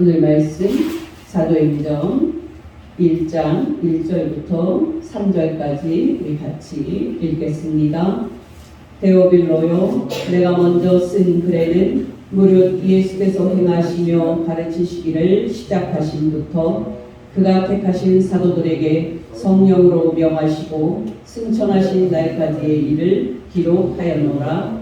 오늘 말씀 사도행전 1장 1절부터 3절까지 우리 같이 읽겠습니다. 데오빌로요, 내가 먼저 쓴 글에는 무릇 예수께서 행하시며 가르치시기를 시작하심부터 그가 택하신 사도들에게 성령으로 명하시고 승천하신 날까지의 일을 기록하였노라.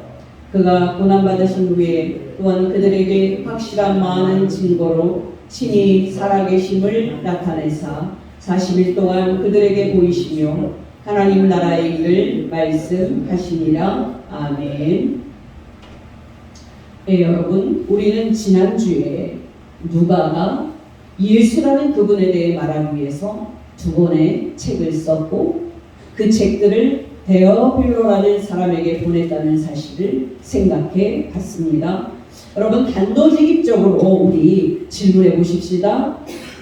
그가 고난받으신 후에 또한 그들에게 확실한 많은 증거로 친히 살아계심을 나타내사 40일 동안 그들에게 보이시며 하나님 나라의 일을 말씀하시니라. 아멘. 네, 여러분, 우리는 지난주에 누가가 예수라는 그분에 대해 말하기 위해서 2권의 책을 썼고 그 책들을 데오빌로라는 사람에게 보냈다는 사실을 생각해 봤습니다. 여러분, 단도직입적으로 우리 질문해 보십시다.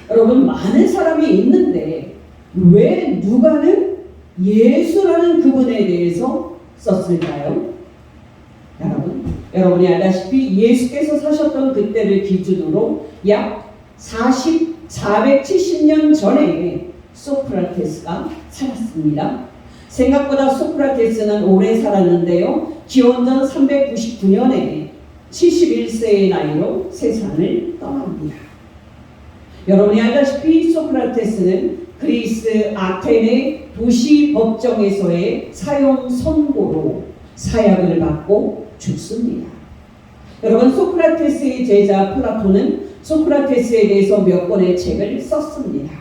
여러분, 많은 사람이 있는데 왜 누가는 예수라는 그분에 대해서 썼을까요? 여러분이 알다시피 예수께서 사셨던 그때를 기준으로 약 470년 전에 소크라테스가 살았습니다. 생각보다 소크라테스는 오래 살았는데요. 기원전 399년에 71세의 나이로 세상을 떠납니다. 여러분이 알다시피 소크라테스는 그리스 아테네 도시 법정에서의 사형 선고로 사형을 받고 죽습니다. 여러분, 소크라테스의 제자 플라톤은 소크라테스에 대해서 몇 권의 책을 썼습니다.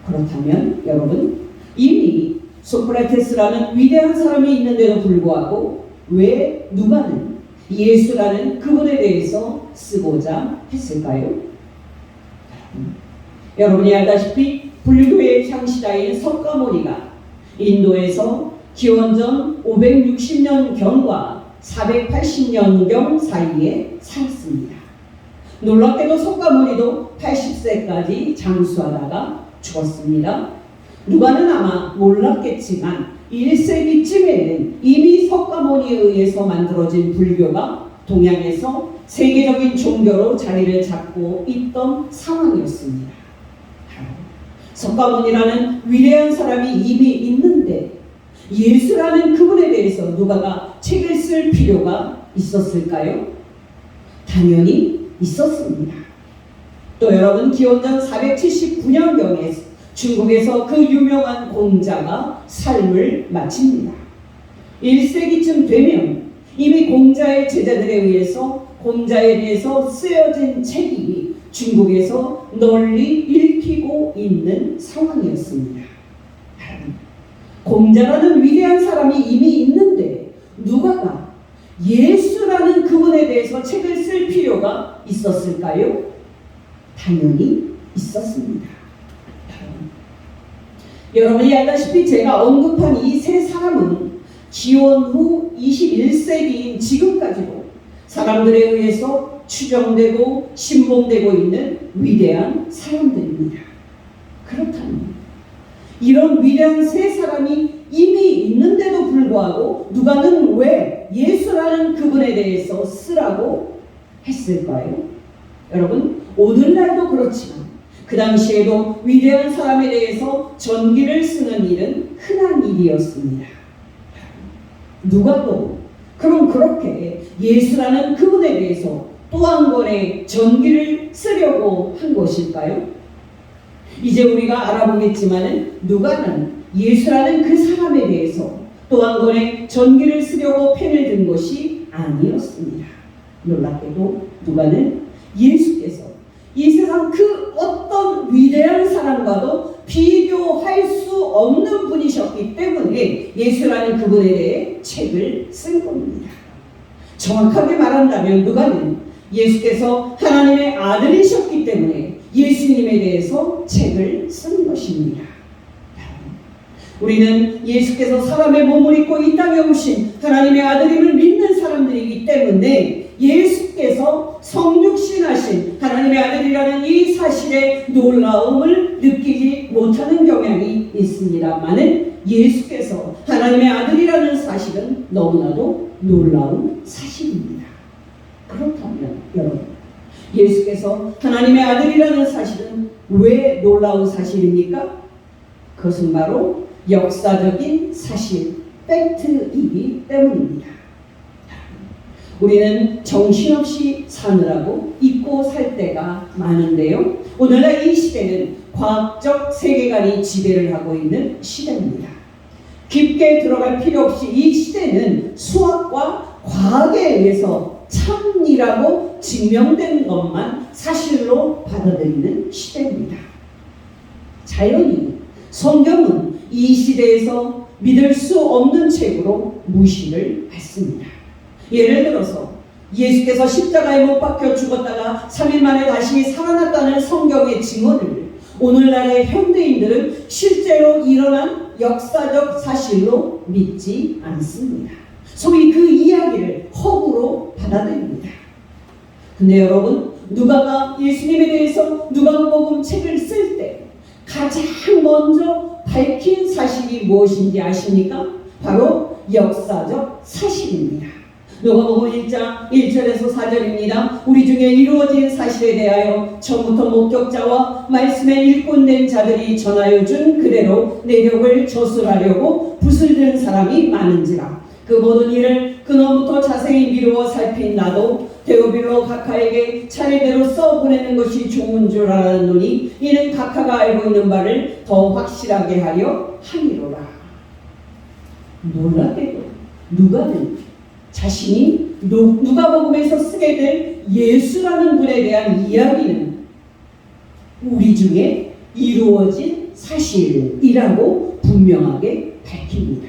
그렇다면 여러분, 이미 소크라테스라는 위대한 사람이 있는데도 불구하고 왜 누가는 예수라는 그분에 대해서 쓰고자 했을까요? 여러분이 알다시피 불교의 창시자인 석가모니가 인도에서 기원전 560년경과 480년경 사이에 살았습니다. 놀랍게도 석가모니도 80세까지 장수하다가 죽었습니다. 누가는 아마 몰랐겠지만 1세기쯤에는 이미 석가모니에 의해서 만들어진 불교가 동양에서 세계적인 종교로 자리를 잡고 있던 상황이었습니다. 석가모니라는 위대한 사람이 이미 있는데 예수라는 그분에 대해서 누가가 책을 쓸 필요가 있었을까요? 당연히 있었습니다. 또 여러분, 기원전 479년경에 중국에서 그 유명한 공자가 삶을 마칩니다. 1세기쯤 되면 이미 공자의 제자들에 의해서 공자에 대해서 쓰여진 책이 중국에서 널리 읽히고 있는 상황이었습니다. 공자라는 위대한 사람이 이미 있는데 누가가 예수라는 그분에 대해서 책을 쓸 필요가 있었을까요? 당연히 있었습니다. 여러분이 알다시피 제가 언급한 이 세 사람은 기원 후 21세기인 지금까지도 사람들에 의해서 추정되고 신봉되고 있는 위대한 사람들입니다. 그렇다면 이런 위대한 세 사람이 이미 있는데도 불구하고 누가는 왜 예수라는 그분에 대해서 쓰라고 했을까요? 여러분, 오늘날도 그렇지만 그 당시에도 위대한 사람에 대해서 전기를 쓰는 일은 흔한 일이었습니다. 누가도 그럼 그렇게 예수라는 그분에 대해서 또 한 권의 전기를 쓰려고 한 것일까요? 이제 우리가 알아보겠지만은 누가는 예수라는 그 사람에 대해서 또 한 권의 전기를 쓰려고 펜을 든 것이 아니었습니다. 놀랍게도 누가는 예수께서 이 세상 그 어떤 위대한 사람과도 비교할 수 없는 분이셨기 때문에 예수라는 그분에 대해 책을 쓴 겁니다. 정확하게 말한다면 누가는 예수께서 하나님의 아들이셨기 때문에 예수님에 대해서 책을 쓴 것입니다. 우리는 예수께서 사람의 몸을 입고 이 땅에 오신 하나님의 아들임을 믿는 사람들이기 때문에 예수께서 성육신하신 하나님의 아들이라는 이 사실의 놀라움을 느끼지 못하는 경향이 있습니다만은 예수께서 하나님의 아들이라는 사실은 너무나도 놀라운 사실입니다. 그렇다면 여러분, 예수께서 하나님의 아들이라는 사실은 왜 놀라운 사실입니까? 그것은 바로 역사적인 사실, 팩트이기 때문입니다. 우리는 정신없이 사느라고 잊고 살 때가 많은데요. 오늘날 이 시대는 과학적 세계관이 지배를 하고 있는 시대입니다. 깊게 들어갈 필요 없이 이 시대는 수학과 과학에 의해서 참이라고 증명된 것만 사실로 받아들이는 시대입니다. 자연히 성경은 이 시대에서 믿을 수 없는 책으로 무시를 받습니다. 예를 들어서 예수께서 십자가에 못 박혀 죽었다가 3일 만에 다시 살아났다는 성경의 증언을 오늘날의 현대인들은 실제로 일어난 역사적 사실로 믿지 않습니다. 소위 그 이야기를 허구로 받아들입니다. 근데 여러분, 누가가 예수님에 대해서 누가복음 책을 쓸 때 가장 먼저 밝힌 사실이 무엇인지 아십니까? 바로 역사적 사실입니다. 누가복음 1장 1절에서 4절입니다. 우리 중에 이루어진 사실에 대하여 처음부터 목격자와 말씀에 일꾼된 자들이 전하여 준 그대로 내력을 저술하려고 붓을 든 사람이 많은지라. 그 모든 일을 근원부터 자세히 미루어 살핀 나도 데오빌로 각하에게 차례대로 써보내는 것이 좋은 줄 알았노니 이는 각하가 알고 있는 바를 더 확실하게 하려 함이로라. 놀랍게도 누가는 자신이 누가복음에서 쓰게 될 예수라는 분에 대한 이야기는 우리 중에 이루어진 사실이라고 분명하게 밝힙니다.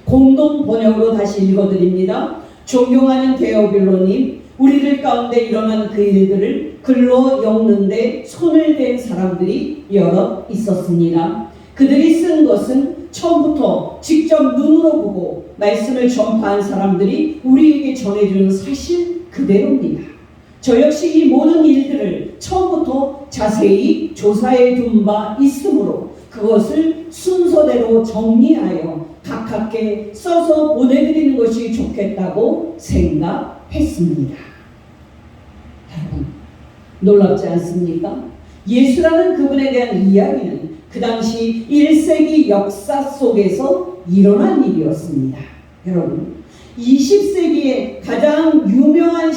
공동 번역으로 다시 읽어드립니다. 존경하는 데오빌로님, 우리들 가운데 일어난 그 일들을 글로 엮는데 손을 댄 사람들이 여럿 있었습니다. 그들이 쓴 것은 처음부터 직접 눈으로 보고 말씀을 전파한 사람들이 우리에게 전해주는 사실 그대로입니다. 저 역시 이 모든 일들을 처음부터 자세히 조사해 둔 바 있으므로 그것을 순서대로 정리하여 각하께 써서 보내드리는 것이 좋겠다고 생각했습니다. 여러분, 놀랍지 않습니까? 예수라는 그분에 대한 이야기는 그 당시 1세기 역사 속에서 일어난 일이었습니다. 여러분, 20세기의 가장 유명한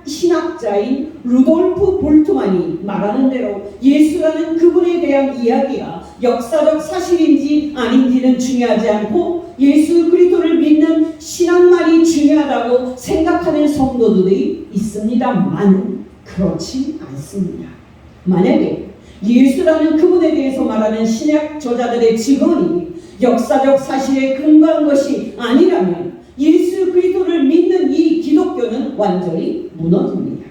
신학자인 루돌프 볼트만이 말하는 대로 예수라는 그분에 대한 이야기가 역사적 사실인지 아닌지는 중요하지 않고 예수 그리스도를 믿는 신앙만이 중요하다고 생각하는 성도들이 있습니다만 그렇지 않습니다. 만약에 예수라는 그분에 대해서 말하는 신약 저자들의 증언이 역사적 사실에 근거한 것이 아니라면 예수 그리스도를 믿는 이 기독교는 완전히 무너집니다.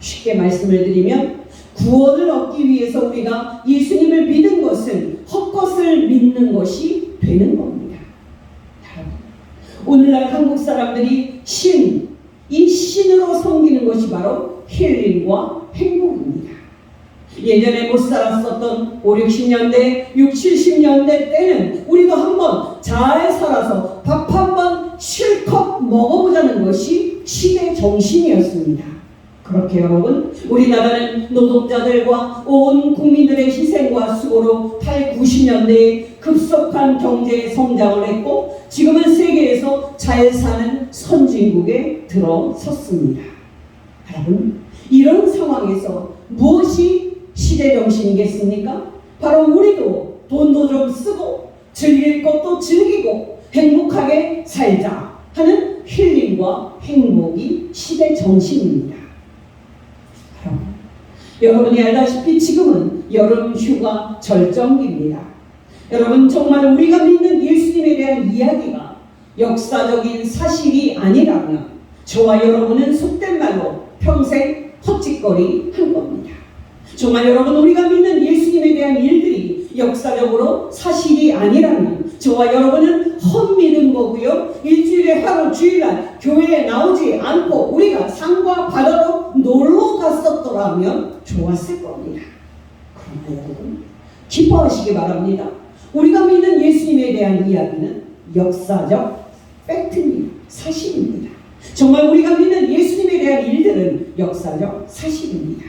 쉽게 말씀을 드리면 구원을 얻기 위해서 우리가 예수님을 믿은 것은 헛것을 믿는 것이 되는 겁니다. 오늘날 한국 사람들이 이 신으로 섬기는 것이 바로 힐링과 행복입니다. 예전에 못 살았었던 5, 60년대, 6, 70년대 때는 우리도 한번 잘 살아서 밥 한번 실컷 먹어보자는 것이 시대 정신이었습니다. 그렇게 여러분, 우리나라는 노동자들과 온 국민들의 희생과 수고로 8, 90년대에 급속한 경제 성장을 했고 지금은 세계에서 잘 사는 선진국에 들어섰습니다. 여러분, 이런 상황에서 무엇이 시대정신이겠습니까? 바로 우리도 돈도 좀 쓰고 즐길 것도 즐기고 행복하게 살자 하는 힐링과 행복이 시대정신입니다. 여러분이 알다시피 지금은 여름 휴가 절정기입니다. 여러분, 정말 우리가 믿는 예수님에 대한 이야기가 역사적인 사실이 아니라면 저와 여러분은 속된 말로 평생 헛짓거리 한 겁니다. 정말 여러분, 우리가 믿는 예수님에 대한 일들이 역사적으로 사실이 아니라면 저와 여러분은 헛믿은 거고요. 일주일에 하루 주일날 교회에 나오지 않고 우리가 산과 바다로 놀러 갔었더라면 좋았을 겁니다. 그러나 여러분, 기뻐하시기 바랍니다. 우리가 믿는 예수님에 대한 이야기는 역사적 팩트입니다. 사실입니다. 정말 우리가 믿는 예수님에 대한 일들은 역사적 사실입니다.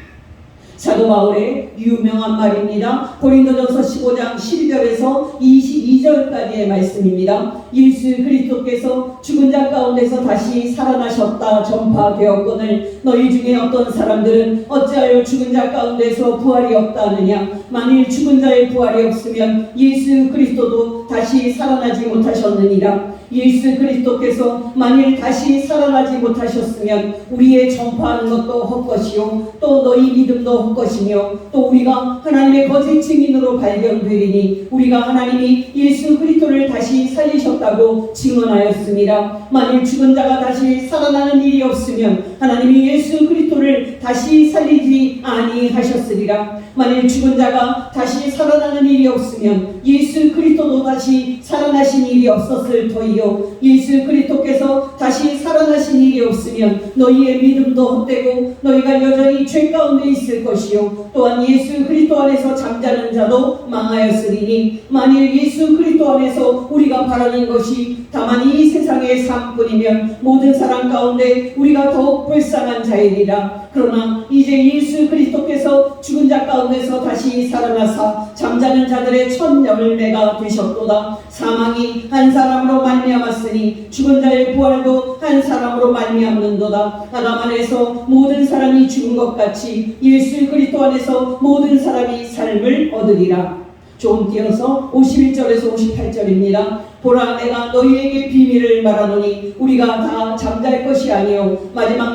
사도 바울의 유명한 말입니다. 고린도전서 15장 12절에서 22절까지의 말씀입니다. 예수 그리스도께서 죽은 자 가운데서 다시 살아나셨다 전파되었거늘 너희 중에 어떤 사람들은 어찌하여 죽은 자 가운데서 부활이 없다 하느냐. 만일 죽은 자의 부활이 없으면 예수 그리스도도 다시 살아나지 못하셨느니라. 예수 그리스도께서 만일 다시 살아나지 못하셨으면 우리의 전파하는 것도 헛것이요 또 너희 믿음도 헛것이며 또 우리가 하나님의 거짓 증인으로 발견되리니 우리가 하나님이 예수 그리스도를 다시 살리셨다고 증언하였습니다. 만일 죽은 자가 다시 살아나는 일이 없으면 하나님이 예수 그리스도를 다시 살리지 아니하셨으리라. 만일 죽은 자가 다시 살아나는 일이 없으면 예수 그리스도도 다시 살아나신 일이 없었을 터이요 예수 그리스도께서 다시 살아나신 일이 없으면 너희의 믿음도 헛되고 너희가 여전히 죄 가운데 있을 것이요 또한 예수 그리스도 안에서 잠자는 자도 망하였으리니 만일 예수 그리스도 안에서 우리가 바라는 것이 다만 이 세상의 삶뿐이면 모든 사람 가운데 우리가 더욱 불쌍한 자이리라. 그러나 이제 예수 그리스도께서 죽은 자 가운데서 다시 살아나사 잠자는 자들의 첫 열매가 되셨도다. 사망이 한 사람으로 말미암았으니 죽은 자의 부활도 한 사람으로 말미암는도다. 아담 안에서 모든 사람이 죽은 것 같이 예수 그리스도 안에서 모든 사람이 삶을 얻으리라. 좀 띄어서 51절에서 58절입니다. 보라 내가 너희에게 비밀을 말하노니 우리가 다 잠잘 것이 아니요 마지막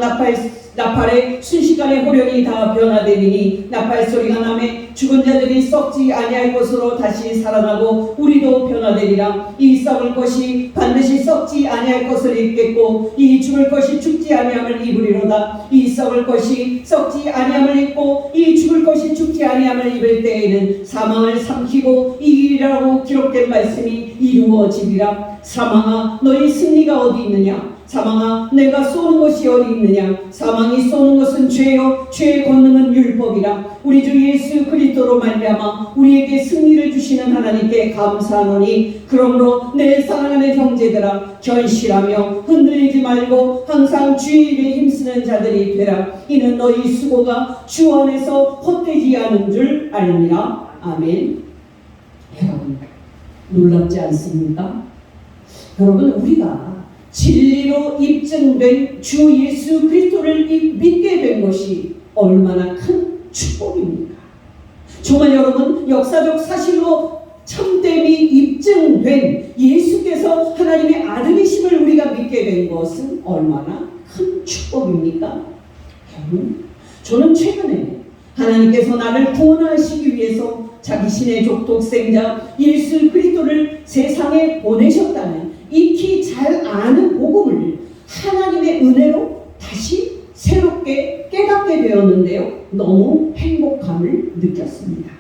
나팔의 순식간에 호련이 다 변화되리니 나팔 소리가 나매 죽은 자들이 썩지 아니할 것으로 다시 살아나고 우리도 변화되리라. 이 썩을 것이 반드시 썩지 아니할 것을 입겠고 이 죽을 것이 죽지 아니함을 입으리로다. 이 썩을 것이 썩지 아니함을 입고 이 죽을 것이 죽지 아니함을 입을 때에는 사망을 삼키고 이기리라고 기록된 말씀이 이루어지리라. 사망아 너희 승리가 어디 있느냐. 사망아 내가 쏘는 것이 어디 있느냐. 사망이 쏘는 것은 죄요 죄의 권능은 율법이라. 우리 주 예수 그리스도로 말미암아 우리에게 승리를 주시는 하나님께 감사하노니 그러므로 내 사랑하는 형제들아 견실하며 흔들리지 말고 항상 주의 일에 힘쓰는 자들이 되라. 이는 너희 수고가 주 안에서 헛되지 않은 줄 알미라. 아멘. 여러분 놀랍지 않습니까? 여러분 우리가 진리로 입증된 주 예수 그리스도를 믿게 된 것이 얼마나 큰 축복입니까? 정말 여러분 역사적 사실로 참됨이 입증된 예수께서 하나님의 아들이심을 우리가 믿게 된 것은 얼마나 큰 축복입니까? 여러분 저는 최근에 하나님께서 나를 구원하시기 위해서 자기 신의 독생자 예수 그리스도를 세상에 보내셨다는 익히 잘 아는 복음을 하나님의 은혜로 다시 새롭게 깨닫게 되었는데요. 너무 행복함을 느꼈습니다.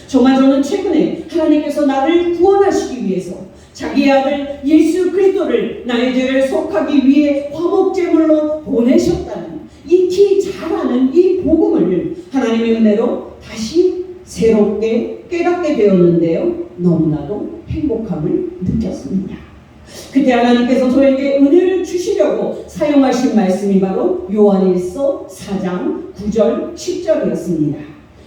정말 저는 최근에 하나님께서 나를 구원하시기 위해서 자기의 아들 예수 그리스도를 나의 죄를 속하기 위해 화목제물로 보내셨다는 익히 잘 아는 이 복음을 하나님의 은혜로 다시 새롭게 깨닫게 되었는데요. 너무나도 행복함을 느꼈습니다. 그때 하나님께서 저에게 은혜를 주시려고 사용하신 말씀이 바로 요한일서 4장 9절 10절이었습니다.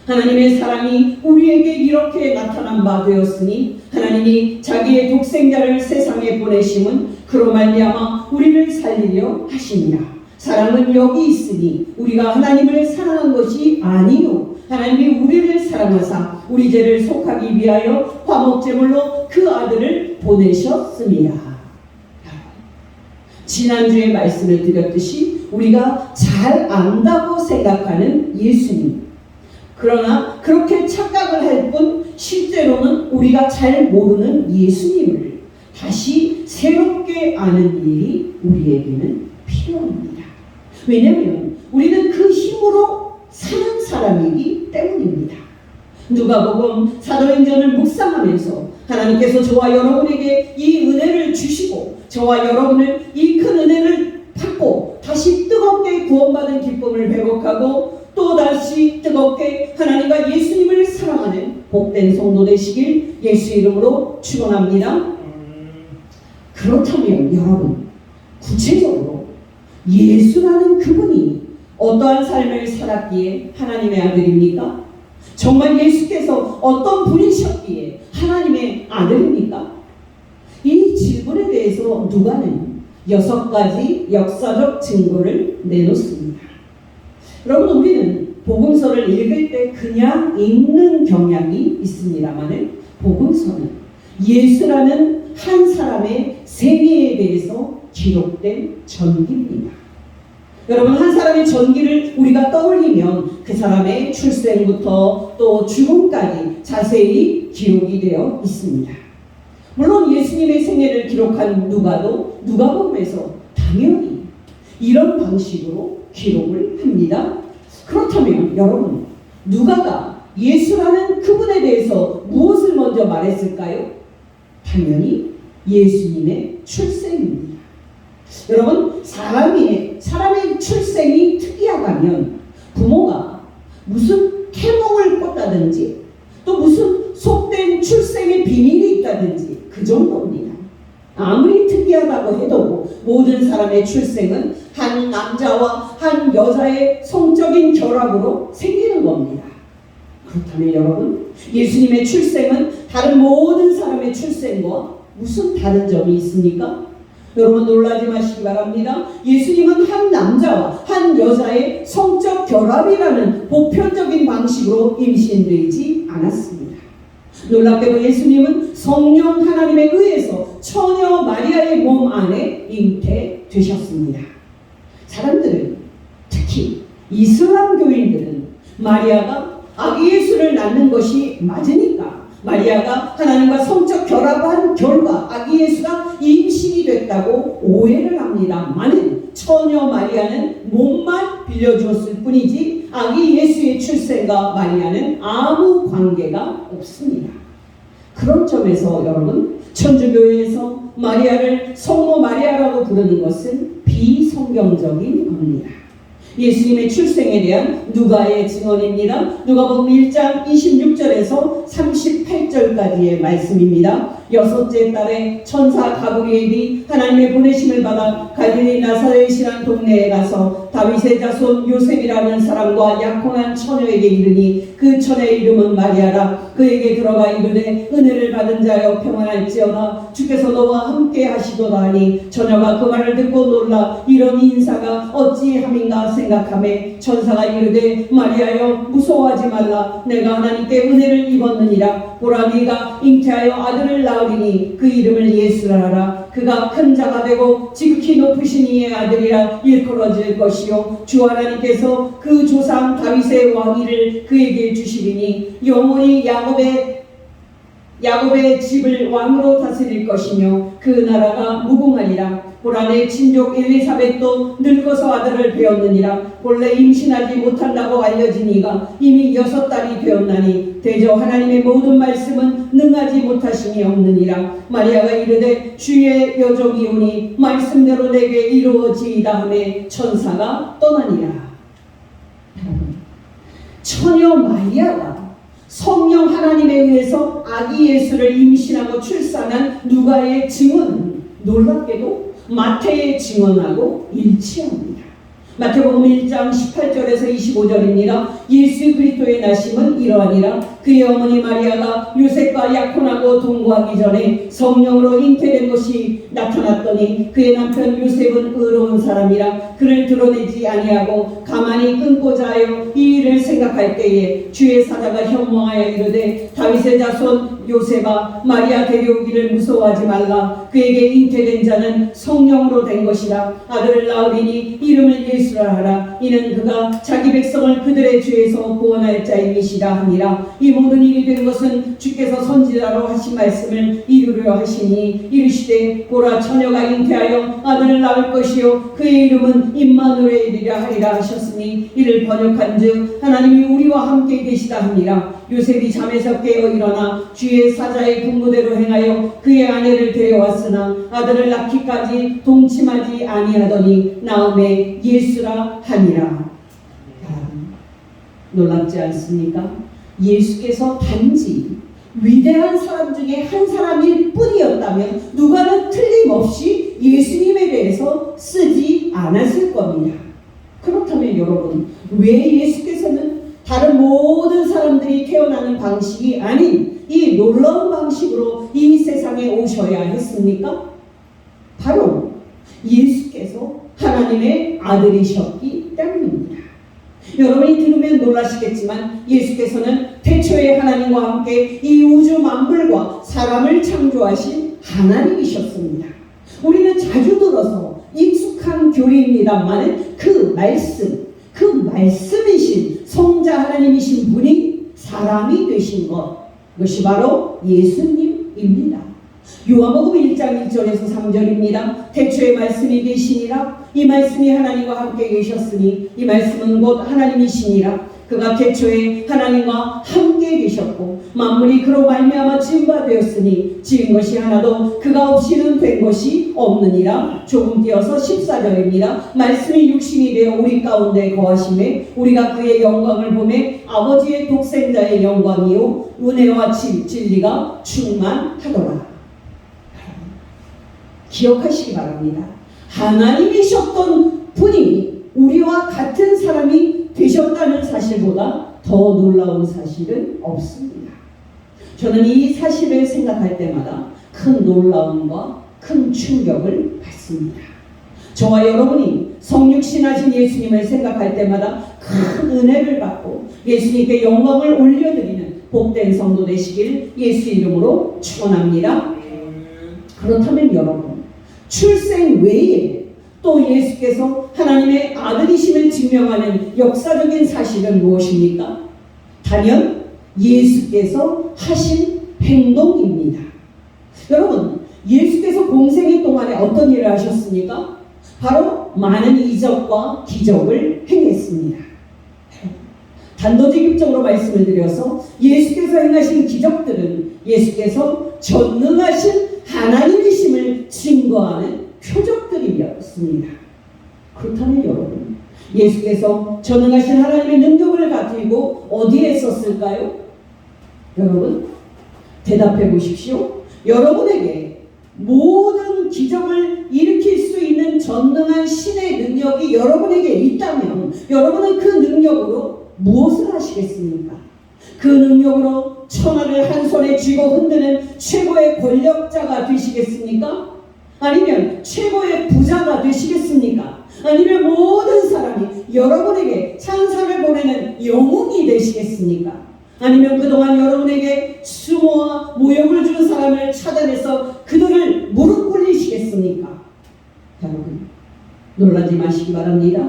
하나님의 사랑이 우리에게 이렇게 나타난 바 되었으니 하나님이 자기의 독생자를 세상에 보내심은 그로 말미암아 우리를 살리려 하십니다. 사랑은 여기 있으니 우리가 하나님을 사랑한 것이 아니요 하나님이 우리를 사랑하사 우리 죄를 속하기 위하여 화목제물로 그 아들을 보내셨습니다. 지난주에 말씀을 드렸듯이 우리가 잘 안다고 생각하는 예수님, 그러나 그렇게 착각을 할 뿐 실제로는 우리가 잘 모르는 예수님을 다시 새롭게 아는 일이 우리에게는 필요합니다. 왜냐하면 우리는 그 힘으로 사는 사람이기 때문입니다. 누가복음 사도행전을 묵상하면서 하나님께서 저와 여러분에게 이 은혜를 주시고 저와 여러분을 이 큰 은혜를 받고 다시 뜨겁게 구원받은 기쁨을 회복하고 또 다시 뜨겁게 하나님과 예수님을 사랑하는 복된 성도 되시길 예수 이름으로 축원합니다. 그렇다면 여러분 구체적으로 예수라는 그분이 어떠한 삶을 살았기에 하나님의 아들입니까? 정말 예수께서 어떤 분이셨기에 하나님의 아들입니까? 이 질문에 대해서 누가는 6가지 역사적 증거를 내놓습니다. 여러분, 우리는 복음서를 읽을 때 그냥 읽는 경향이 있습니다만 복음서는 예수라는 한 사람의 생애에 대해서 기록된 전기입니다. 여러분, 한 사람의 전기를 우리가 떠올리면 그 사람의 출생부터 또 죽음까지 자세히 기록이 되어 있습니다. 물론 예수님의 생애를 기록한 누가도 누가복음에서 당연히 이런 방식으로 기록을 합니다. 그렇다면 여러분, 누가가 예수라는 그분에 대해서 무엇을 먼저 말했을까요? 당연히 예수님의 출생입니다. 여러분, 사람의 출생이 특이하다면 부모가 무슨 태몽을 꿨다든지 또 무슨 속된 출생의 비밀이 있다든지 그 정도입니다. 아무리 특이하다고 해도 모든 사람의 출생은 한 남자와 한 여자의 성적인 결합으로 생기는 겁니다. 그렇다면 여러분, 예수님의 출생은 다른 모든 사람의 출생과 무슨 다른 점이 있습니까? 여러분, 놀라지 마시기 바랍니다. 예수님은 한 남자와 한 여자의 성적 결합이라는 보편적인 방식으로 임신되지 않았습니다. 놀랍게도 예수님은 성령 하나님에 의해서 처녀 마리아의 몸 안에 잉태되셨습니다. 사람들은, 특히 이슬람 교인들은 마리아가 아기 예수를 낳는 것이 맞으니까 마리아가 하나님과 성적 결합한 결과 아기 예수가 임신이 됐다고 오해를 합니다만 처녀 마리아는 몸만 빌려주었을 뿐이지 아기 예수의 출생과 마리아는 아무 관계가 없습니다. 그런 점에서 여러분, 천주교회에서 마리아를 성모 마리아라고 부르는 것은 비성경적인 겁니다. 예수님의 출생에 대한 누가의 증언입니다. 누가복음 1장 26절에서 38절까지의 말씀입니다. 6째 달에 천사 가브리엘이 하나님의 보내심을 받아 갈릴리 나사렛이라는 동네에 가서 다윗의 자손 요셉이라는 사람과 약혼한 처녀에게 이르니 그 처녀의 이름은 마리아라. 그에게 들어가 이르되 은혜를 받은 자여 평안할지어다. 주께서 너와 함께 하시도다 하니 처녀가 그 말을 듣고 놀라 이런 인사가 어찌함인가 생각하매 천사가 이르되 마리아여 무서워하지 말라. 내가 하나님께 은혜를 입었느니라. 보라, 네가 잉태하여 아들을 낳으리니 그 이름을 예수라 하라. 그가 큰 자가 되고 지극히 높으신 이의 아들이라 일컬어질 것이요 주 하나님께서 그 조상 다윗의 왕위를 그에게 주시리니 영원히 야곱의 집을 왕으로 다스릴 것이며 그 나라가 무궁하리라. 보라, 내 친족 엘리사벳도 늙어서 아들을 배웠느니라. 본래 임신하지 못한다고 알려진 이가 이미 6달이 되었나니 대저 하나님의 모든 말씀은 능하지 못하심이 없느니라. 마리아가 이르되 주의 여종이오니 말씀대로 내게 이루어지이다 하매 천사가 떠나니라. 처녀 마리아가 성령 하나님에 의해서 아기 예수를 임신하고 출산한 누가의 증언은 놀랍게도 마태의 증언하고 일치합니다. 마태복음 1장 18절에서 25절입니다. 예수 그리스도의 나심은 이러하니라. 그의 어머니 마리아가 요셉과 약혼하고 동거하기 전에 성령으로 잉태된 것이 나타났더니 그의 남편 요셉은 의로운 사람이라 그를 드러내지 아니하고 가만히 끊고자 하여 이 일을 생각할 때에 주의 사자가 현몽하여 이르되 다윗의 자손 요셉아, 마리아 데려오기를 무서워하지 말라. 그에게 잉태된 자는 성령으로 된 것이라. 아들을 낳으리니 이름을 예수라 하라. 이는 그가 자기 백성을 그들의 죄에서 구원할 자임이시라 하니라. 이 모든 일이 된 것은 주께서 선지자로 하신 말씀을 이루려 하시니 이르시되 보라, 처녀가 잉태하여 아들을 낳을 것이요 그의 이름은 임마누엘이라 하리라 하셨으니 이를 번역한즉 하나님이 우리와 함께 계시다 하니라. 요셉이 잠에서 깨어 일어나 주의 사자의 분부대로 행하여 그의 아내를 데려왔으나 아들을 낳기까지 동침하지 아니하더니 나음에 예수라 하니라. 놀랍지 않습니까? 예수께서 단지 위대한 사람 중에 한 사람일 뿐이었다면 누가는 틀림없이 예수님에 대해서 쓰지 않았을 겁니다. 그렇다면 여러분, 왜 예수께서는 다른 모든 사람들이 태어나는 방식이 아닌 이 놀라운 방식으로 이 세상에 오셔야 했습니까? 바로 예수께서 하나님의 아들이셨기 때문입니다. 여러분이 들으면 놀라시겠지만 예수께서는 태초에 하나님과 함께 이 우주 만물과 사람을 창조하신 하나님이셨습니다. 우리는 자주 들어서 익숙한 교리입니다만 그 말씀이신 성자 하나님이신 분이 사람이 되신 것, 그것이 바로 예수님입니다. 요한복음 1장 1절에서 3절입니다. 태초에 말씀이 계시니라. 이 말씀이 하나님과 함께 계셨으니 이 말씀은 곧 하나님이시니라. 그가 태초에 하나님과 함께 계셨고 만물이 그로 말미암아 지은 바 되었으니 지은 것이 하나도 그가 없이는 된 것이 없느니라. 조금 뛰어서 14절입니다. 말씀이 육신이 되어 우리 가운데 거하심에 우리가 그의 영광을 보매 아버지의 독생자의 영광이요 은혜와 진리가 충만하더라. 기억하시기 바랍니다. 하나님이셨던 분이 우리와 같은 사람이 되셨다는 사실보다 더 놀라운 사실은 없습니다. 저는 이 사실을 생각할 때마다 큰 놀라움과 큰 충격을 받습니다. 저와 여러분이 성육신하신 예수님을 생각할 때마다 큰 은혜를 받고 예수님께 영광을 올려드리는 복된 성도 되시길 예수 이름으로 축원합니다. 그렇다면 여러분, 출생 외에 또 예수께서 하나님의 아들이심을 증명하는 역사적인 사실은 무엇입니까? 단연 예수께서 하신 행동입니다. 여러분, 예수께서 공생애 동안에 어떤 일을 하셨습니까? 바로 많은 이적과 기적을 행했습니다. 단도직입적으로 말씀을 드려서 예수께서 행하신 기적들은 예수께서 전능하신 하나님이심을 증거하는 표적들이었습니다. 그렇다면 여러분, 예수께서 전능하신 하나님의 능력을 가지고 어디에 썼을까요? 여러분, 대답해 보십시오. 여러분에게 모든 기적을 일으킬 수 있는 전능한 신의 능력이 여러분에게 있다면 여러분은 그 능력으로 무엇을 하시겠습니까? 그 능력으로 천하를 한 손에 쥐고 흔드는 최고의 권력자가 되시겠습니까? 아니면 최고의 부자가 되시겠습니까? 아니면 모든 사람이 여러분에게 찬사를 보내는 영웅이 되시겠습니까? 아니면 그동안 여러분에게 수모와 모욕을 준 사람을 찾아내서 그들을 무릎 꿇리시겠습니까? 여러분, 놀라지 마시기 바랍니다.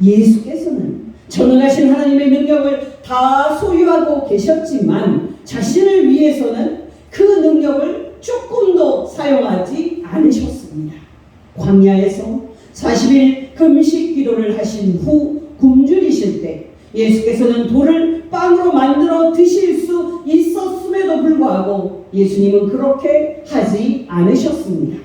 예수께서는 전능하신 하나님의 능력을 다 소유하고 계셨지만 자신을 위해서는 그 능력을 조금도 사용하지 않으셨습니다. 광야에서 40일 금식 기도를 하신 후 굶주리실 때 예수께서는 돌을 빵으로 만들어 드실 수 있었음에도 불구하고 예수님은 그렇게 하지 않으셨습니다.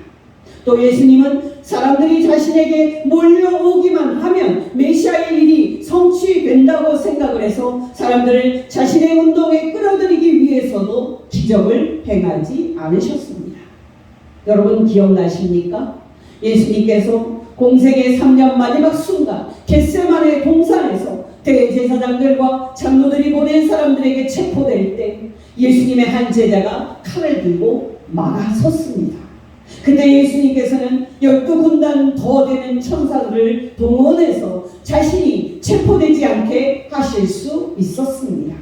또 예수님은 사람들이 자신에게 몰려오기만 하면 메시아의 일이 성취된다고 생각을 해서 사람들을 자신의 운동에 끌어들이기 위해서도 기적을 행하지 않으셨습니다. 여러분 기억나십니까? 예수님께서 공생의 3년 마지막 순간 겟세마네 동산에서 대제사장들과 장로들이 보낸 사람들에게 체포될 때 예수님의 한 제자가 칼을 들고 막아섰습니다. 근데 예수님께서는 12군단 더 되는 천사들을 동원해서 자신이 체포되지 않게 하실 수 있었습니다.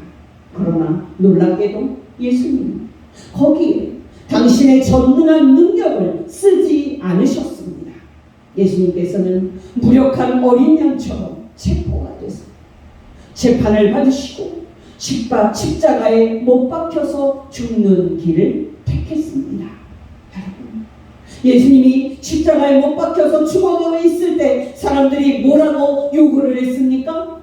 그러나 놀랍게도 예수님은 거기에 당신의 전능한 능력을 쓰지 않으셨습니다. 예수님께서는 무력한 어린 양처럼 체포가 돼서 재판을 받으시고 십자가에 못 박혀서 죽는 길을 택했습니다. 여러분, 예수님이 십자가에 못 박혀서 죽어져 있을 때 사람들이 뭐라고 요구를 했습니까?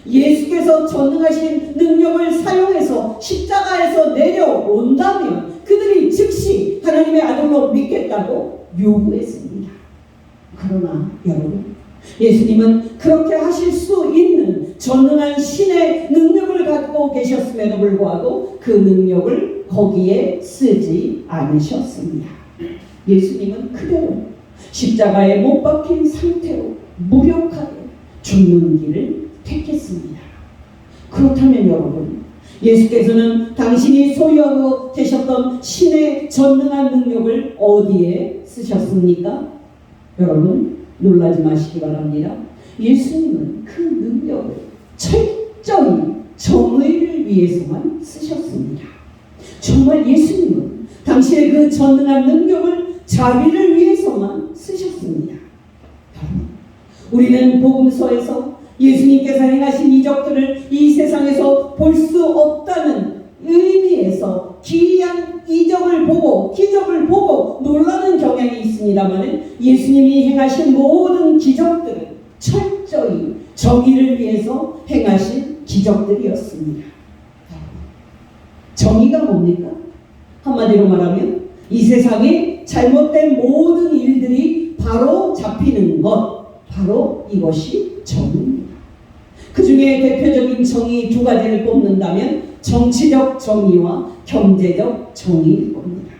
예수께서 전능하신 능력을 사용해서 십자가에서 내려온다면 그들이 즉시 하나님의 아들로 믿겠다고 요구했습니다. 그러나 여러분, 예수님은 그렇게 하실 수 있는 전능한 신의 능력을 갖고 계셨음에도 불구하고 그 능력을 거기에 쓰지 않으셨습니다. 예수님은 그대로 십자가에 못 박힌 상태로 무력하게 죽는 길을 택했습니다. 그렇다면 여러분, 예수께서는 당신이 소유하고 계셨던 신의 전능한 능력을 어디에 쓰셨습니까? 여러분, 놀라지 마시기 바랍니다. 예수님은 그 능력을 철저히 정의를 위해서만 쓰셨습니다. 정말 예수님은 당신의 그 전능한 능력을 자비를 위해서만 쓰셨습니다. 우리는 복음서에서 예수님께서 행하신 이적들을 이 세상에서 볼 수 없다는 의미에서 기이한 이적을 보고 기적을 보고 놀라는 경향이 있습니다만, 예수님이 행하신 모든 기적들은 철저히 정의를 위해서 행하신 기적들이었습니다. 정의가 뭡니까? 한마디로 말하면 이 세상에 잘못된 모든 일들이 바로 잡히는 것, 바로 이것이 정의입니다. 그 중에 대표적인 정의 두 가지를 뽑는다면 정치적 정의와 경제적 정의일 겁니다.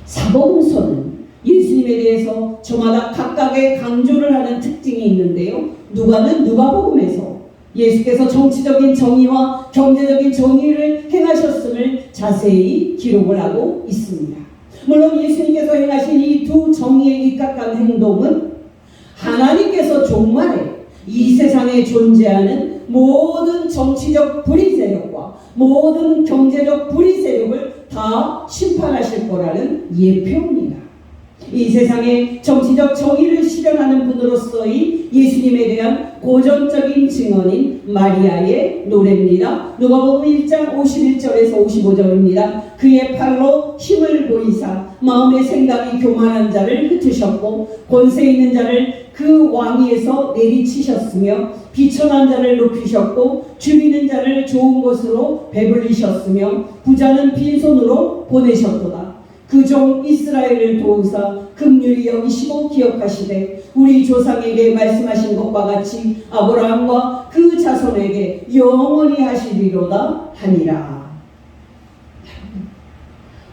사복음서는 예수님에 대해서 저마다 각각의 강조를 하는 특징이 있는데요. 누가는 누가복음에서 예수께서 정치적인 정의와 경제적인 정의를 행하셨음을 자세히 기록을 하고 있습니다. 물론 예수님께서 행하신 이 두 정의에 입각한 행동은 하나님께서 종말에 이 세상에 존재하는 모든 정치적 불의 세력과 모든 경제적 불의 세력을 다 심판하실 거라는 예표입니다. 이 세상의 정치적 정의를 실현하는 분으로서의 예수님에 대한 고전적인 증언인 마리아의 노래입니다. 누가복음 1장 51절에서 55절입니다. 그의 팔로 힘을 보이사 마음의 생각이 교만한 자를 흩으셨고 권세 있는 자를 그 왕위에서 내리치셨으며 비천한 자를 높이셨고 죽이는 자를 좋은 것으로 배불리셨으며 부자는 빈손으로 보내셨도다. 그 종 이스라엘을 도우사 긍휼히 여기시고 기억하시되 우리 조상에게 말씀하신 것과 같이 아브라함과 그 자손에게 영원히 하시리로다 하니라.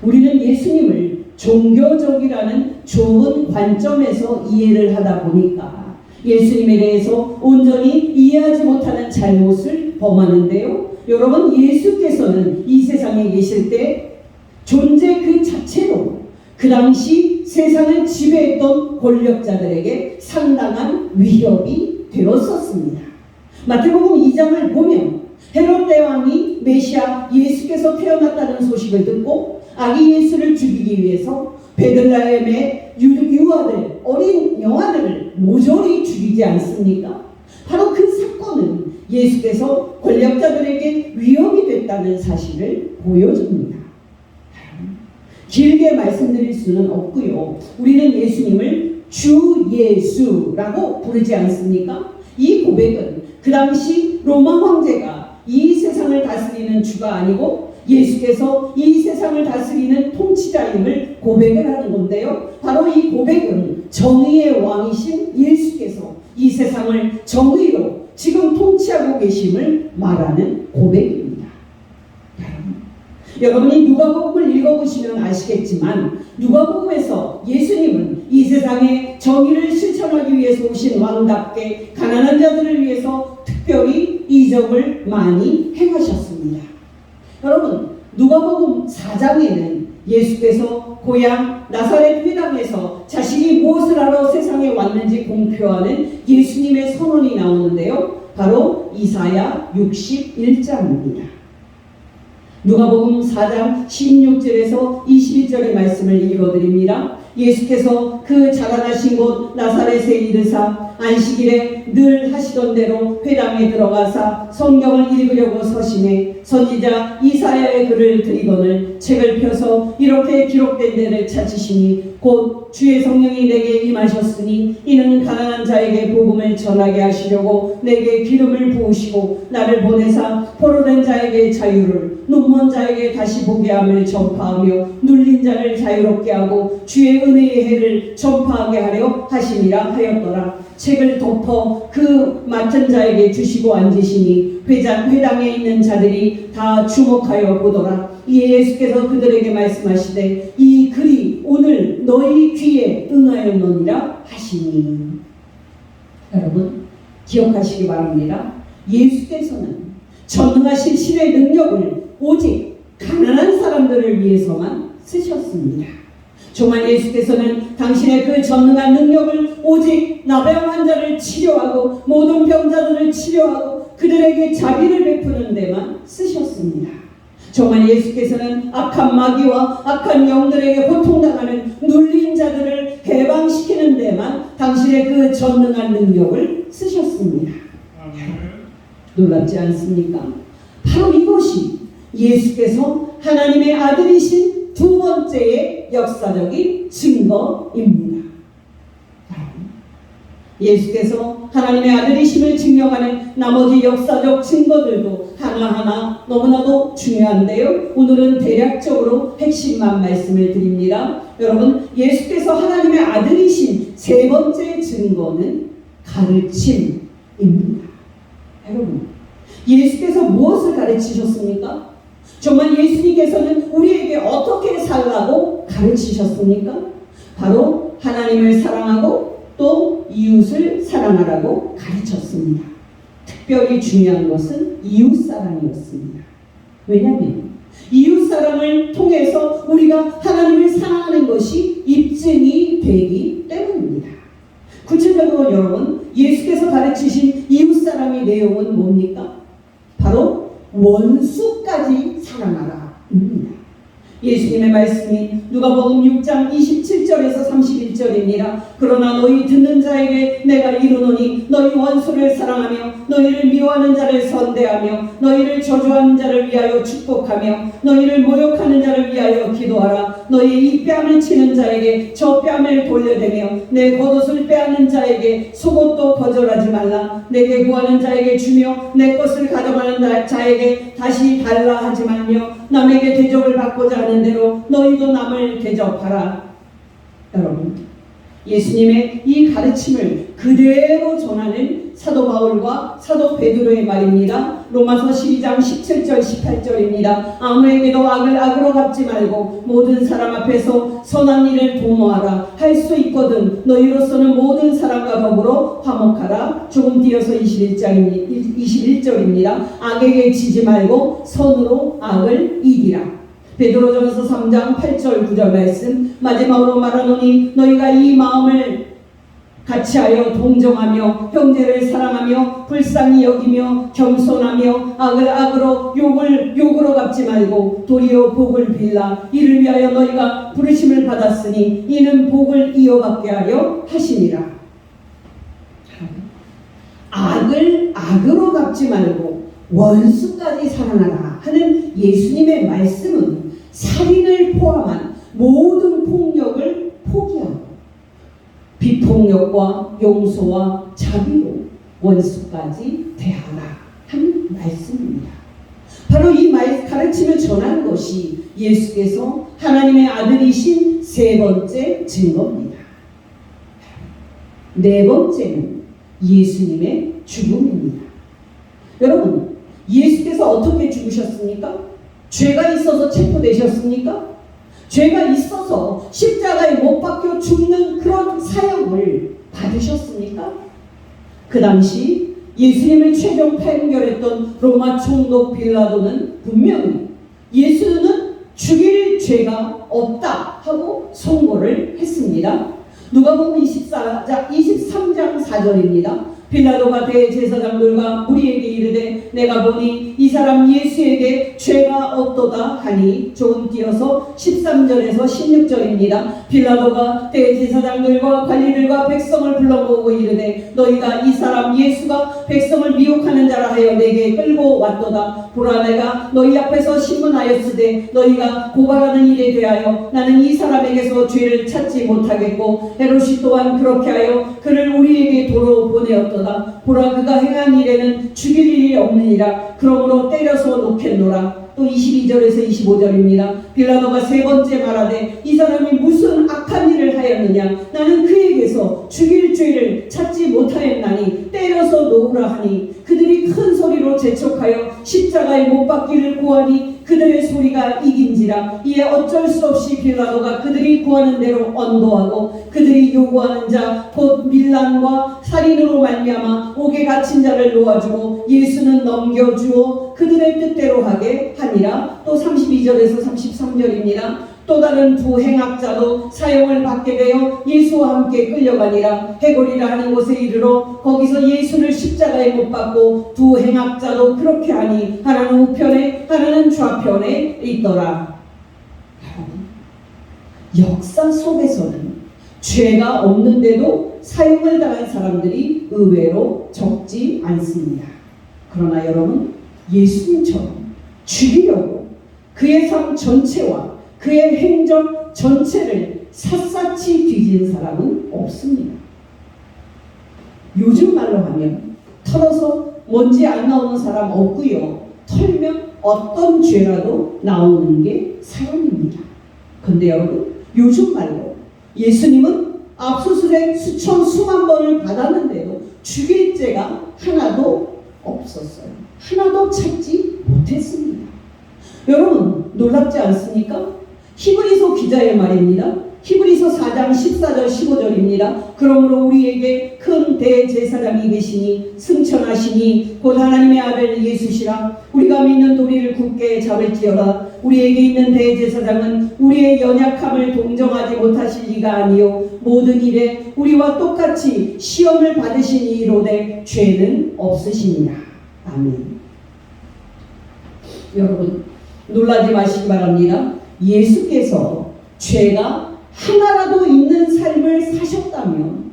우리는 예수님을 종교적이라는 좋은 관점에서 이해를 하다 보니까 예수님에 대해서 온전히 이해하지 못하는 잘못을 범하는데요. 여러분, 예수께서는 이 세상에 계실 때 존재 그 자체로 그 당시 세상을 지배했던 권력자들에게 상당한 위협이 되었었습니다. 마태복음 2장을 보면 헤롯 대왕이 메시아 예수께서 태어났다는 소식을 듣고 아기 예수를 죽이기 위해서 베들레헴의 유아들, 어린 영아들을 모조리 죽이지 않습니까? 바로 그 사건은 예수께서 권력자들에게 위협이 됐다는 사실을 보여줍니다. 길게 말씀드릴 수는 없고요. 우리는 예수님을 주 예수라고 부르지 않습니까? 이 고백은 그 당시 로마 황제가 이 세상을 다스리는 주가 아니고 예수께서 이 세상을 다스리는 통치자임을 고백을 하는 건데요. 바로 이 고백은 정의의 왕이신 예수께서 이 세상을 정의로 지금 통치하고 계심을 말하는 고백입니다. 여러분이 누가복음을 읽어보시면 아시겠지만 누가복음에서 예수님은 이 세상에 정의를 실천하기 위해서 오신 왕답게 가난한 자들을 위해서 특별히 이적을 많이 행하셨습니다. 여러분, 누가복음 4장에는 예수께서 고향 나사렛 회당에서 자신이 무엇을 하러 세상에 왔는지 공표하는 예수님의 선언이 나오는데요. 바로 이사야 61장입니다. 누가복음 4장 16절에서 21절의 말씀을 읽어드립니다. 예수께서 그 자라나신 곳 나사렛에 이르사 안식일에 늘 하시던 대로 회당에 들어가사 성경을 읽으려고 서심해 선지자 이사야의 글을 드리거늘 책을 펴서 이렇게 기록된 데를 찾으시니 곧 주의 성령이 내게 임하셨으니 이는 가난한 자에게 복음을 전하게 하시려고 내게 기름을 부으시고 나를 보내사 포로된 자에게 자유를 눈먼 자에게 다시 보게 함을 전파하며 눌린 자를 자유롭게 하고 주의 은혜의 해를 전파하게 하려 하심이라 하였더라. 책을 덮어 그 맡은 자에게 주시고 앉으시니 회당에 있는 자들이 다 주목하여 보더라. 이에 예수께서 그들에게 말씀하시되 이 글이 오늘 말을 너희 귀에 응하였느니라 하시니. 여러분 기억하시기 바랍니다. 예수께서는 전능하신 신의 능력을 오직 가난한 사람들을 위해서만 쓰셨습니다. 정말 예수께서는 당신의 그 전능한 능력을 오직 나병 환자를 치료하고 모든 병자들을 치료하고 그들에게 자비를 베푸는 데만 쓰셨습니다. 정말 예수께서는 악한 마귀와 악한 영들에게 고통당하는 눌린 자들을 해방시키는 데만 당신의 그 전능한 능력을 쓰셨습니다. 놀랍지 않습니까? 바로 이것이 예수께서 하나님의 아들이신 두 번째의 역사적인 증거입니다. 예수께서 하나님의 아들이심을 증명하는 나머지 역사적 증거들도 하나하나 너무나도 중요한데요. 오늘은 대략적으로 핵심만 말씀을 드립니다. 여러분, 예수께서 하나님의 아들이신 세 번째 증거는 가르침입니다. 여러분, 예수께서 무엇을 가르치셨습니까? 정말 예수님께서는 우리에게 어떻게 살라고 가르치셨습니까? 바로 하나님을 사랑하고 또 이웃을 사랑하라고 가르쳤습니다. 특별히 중요한 것은 이웃사랑이었습니다. 왜냐하면 이웃사랑을 통해서 우리가 하나님을 사랑하는 것이 입증이 되기 때문입니다. 구체적으로 여러분, 예수께서 가르치신 이웃사랑의 내용은 뭡니까? 바로 원수까지 사랑하라 입니다. 예수님의 말씀이 누가복음 6장 27절에서 31절입니다. 그러나 너희 듣는 자에게 내가 이르노니 너희 원수를 사랑하며 너희를 미워하는 자를 선대하며 너희를 저주하는 자를 위하여 축복하며 너희를 모욕하는 자를 위하여 기도하라. 너희 이 뺨을 치는 자에게 저 뺨을 돌려대며 내 겉옷을 빼앗는 자에게 속옷도 거절하지 말라. 내게 구하는 자에게 주며 내 것을 가져가는 자에게 다시 달라 하지 말며 남에게 대접을 받고자 하는 대로 너희도 남을 대접하라. 여러분, 예수님의 이 가르침을 그대로 전하는 사도 바울과 사도 베드로의 말입니다. 로마서 12장 17절 18절입니다. 아무에게도 악을 악으로 갚지 말고 모든 사람 앞에서 선한 일을 도모하라. 할 수 있거든 너희로서는 모든 사람과 더불어 화목하라. 조금 뒤어서 21절입니다. 악에게 지지 말고 선으로 악을 이기라. 베드로전서 3장 8절 9절 말씀, 마지막으로 말하노니 너희가 이 마음을 같이하여 동정하며 형제를 사랑하며 불쌍히 여기며 겸손하며 악을 악으로 욕을 욕으로 갚지 말고 도리어 복을 빌라. 이를 위하여 너희가 부르심을 받았으니 이는 복을 이어받게 하려 하심이라. 악을 악으로 갚지 말고 원수까지 사랑하라 하는 예수님의 말씀은 살인을 포함한 모든 폭력을 포기하고 비폭력과 용서와 자비로 원수까지 대하라 하는 말씀입니다. 바로 이 가르침을 전한 것이 예수께서 하나님의 아들이신 세 번째 증거입니다. 네 번째는 예수님의 죽음입니다. 여러분, 예수께서 어떻게 죽으셨습니까? 죄가 있어서 체포되셨습니까? 죄가 있어서 십자가에 못 박혀 죽는 그런 사형을 받으셨습니까? 그 당시 예수님을 최종 판결했던 로마 총독 빌라도는 분명히 예수는 죽일 죄가 없다 하고 선고를 했습니다. 누가복음 23장 4절입니다. 빌라도가 대제사장들과 무리에게 이르되 내가 보니 이 사람 예수에게 죄가 없도다 하니. 조금 띄어서 13절에서 16절입니다. 빌라도가 대제사장들과 관리들과 백성을 불러모으고 이르되 너희가 이 사람 예수가 백성을 미혹하는 자라 하여 내게 끌고 왔도다. 보라, 내가 너희 앞에서 신문하였으되 너희가 고발하는 일에 대하여 나는 이 사람에게서 죄를 찾지 못하겠고 헤롯이 또한 그렇게 하여 그를 우리에게 도로 보내었도다. 보라, 그가 행한 일에는 죽일 일이 없느니라. 그러므로 때려서 놓겠노라. 또 22절에서 25절입니다. 빌라도가 세 번째 말하되 이 사람이 무슨 악한 일을 하였느냐. 나는 그에게서 죽일 죄를 찾지 못하였나니 때려서 놓으라 하니. 그들이 큰 소리로 재촉하여 십자가에 못 박기를 구하니 그들의 소리가 이긴지라. 이에 어쩔 수 없이 빌라도가 그들이 구하는 대로 언도하고 그들이 요구하는 자 곧 밀란과 살인으로 말미암아 옥에 갇힌 자를 놓아주고 예수는 넘겨주어 그들의 뜻대로 하게 하니라. 또 32절에서 33절입니다. 또 다른 두 행악자도 사형을 받게 되어 예수와 함께 끌려가니라. 해골이라 하는 곳에 이르러 거기서 예수를 십자가에 못 박고 두 행악자도 그렇게 하니 하나는 우편에 하나는 좌편에 있더라. 역사 속에서는 죄가 없는데도 사형을 당한 사람들이 의외로 적지 않습니다. 그러나 여러분, 예수님처럼 죽이려고 그의 삶 전체와 그의 행적 전체를 샅샅이 뒤진 사람은 없습니다. 요즘 말로 하면 털어서 먼지 안 나오는 사람 없고요. 털면 어떤 죄라도 나오는 게 사람입니다. 근데 여러분, 요즘 말로 예수님은 압수수색 수천 수만 번을 받았는데도 죽일 죄가 하나도 없었어요. 하나도 찾지 못했습니다. 여러분, 놀랍지 않습니까? 히브리서 기자의 말입니다. 히브리서 4장 14절 15절입니다. 그러므로 우리에게 큰 대제사장이 계시니 승천하시니 곧 하나님의 아들 예수시라. 우리가 믿는 도리를 굳게 잡을지어다. 우리에게 있는 대제사장은 우리의 연약함을 동정하지 못하실 리가 아니요 모든 일에 우리와 똑같이 시험을 받으신 이로되 죄는 없으시니라. 아멘. 여러분, 놀라지 마시기 바랍니다. 예수께서 죄가 하나라도 있는 삶을 사셨다면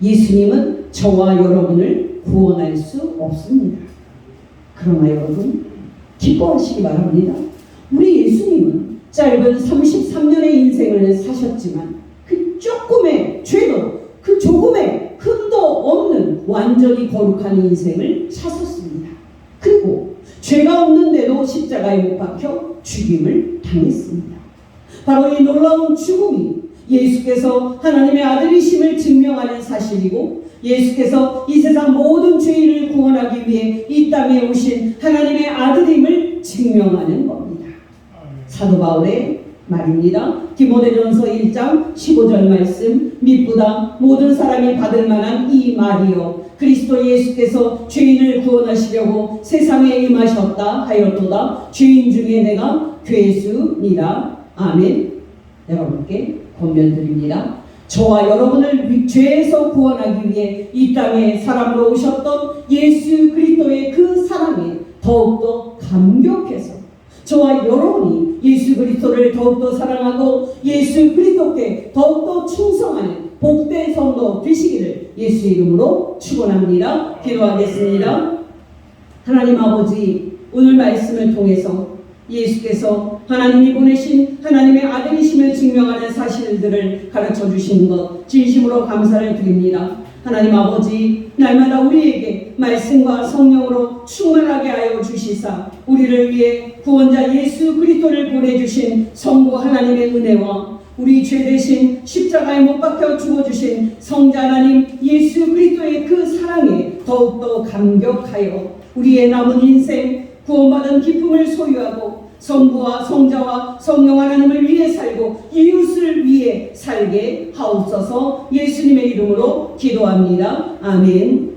예수님은 저와 여러분을 구원할 수 없습니다. 그러나 여러분, 기뻐하시기 바랍니다. 우리 예수님은 짧은 33년의 인생을 사셨지만 그 조금의 죄도, 그 조금의 흠도 없는 완전히 거룩한 인생을 사셨습니다. 그리고 죄가 없는데도 십자가에 못 박혀 죽임을 당했습니다. 바로 이 놀라운 죽음이 예수께서 하나님의 아들이심을 증명하는 사실이고, 예수께서 이 세상 모든 죄인을 구원하기 위해 이 땅에 오신 하나님의 아들임을 증명하는 겁니다. 사도 바울의 말입니다. 디모데전서 1장 15절 말씀. 미쁘다 모든 사람이 받을 만한 이 말이요 그리스도 예수께서 죄인을 구원하시려고 세상에 임하셨다 하였도다. 죄인 중에 내가 괴수니라. 아멘. 여러분께 권면드립니다. 저와 여러분을 죄에서 구원하기 위해 이 땅에 사람으로 오셨던 예수 그리스도의 그 사랑에 더욱더 감격해서 저와 여러분이 예수 그리스도를 더욱더 사랑하고 예수 그리스도께 더욱더 충성하는 복된 성도 되시기를 예수 이름으로 축원합니다. 기도하겠습니다. 하나님 아버지, 오늘 말씀을 통해서 예수께서 하나님이 보내신 하나님의 아들이심을 증명하는 사실들을 가르쳐 주신 것 진심으로 감사를 드립니다. 하나님 아버지, 날마다 우리에게 말씀과 성령으로 충만하게 하여 주시사 우리를 위해 구원자 예수 그리스도를 보내주신 성부 하나님의 은혜와 우리 죄 대신 십자가에 못 박혀 죽어주신 성자 하나님 예수 그리스도의 그 사랑에 더욱더 감격하여 우리의 남은 인생 구원받은 기쁨을 소유하고 성부와 성자와 성령 하나님을 위해 살고 이웃을 위해 살게 하옵소서. 예수님의 이름으로 기도합니다. 아멘.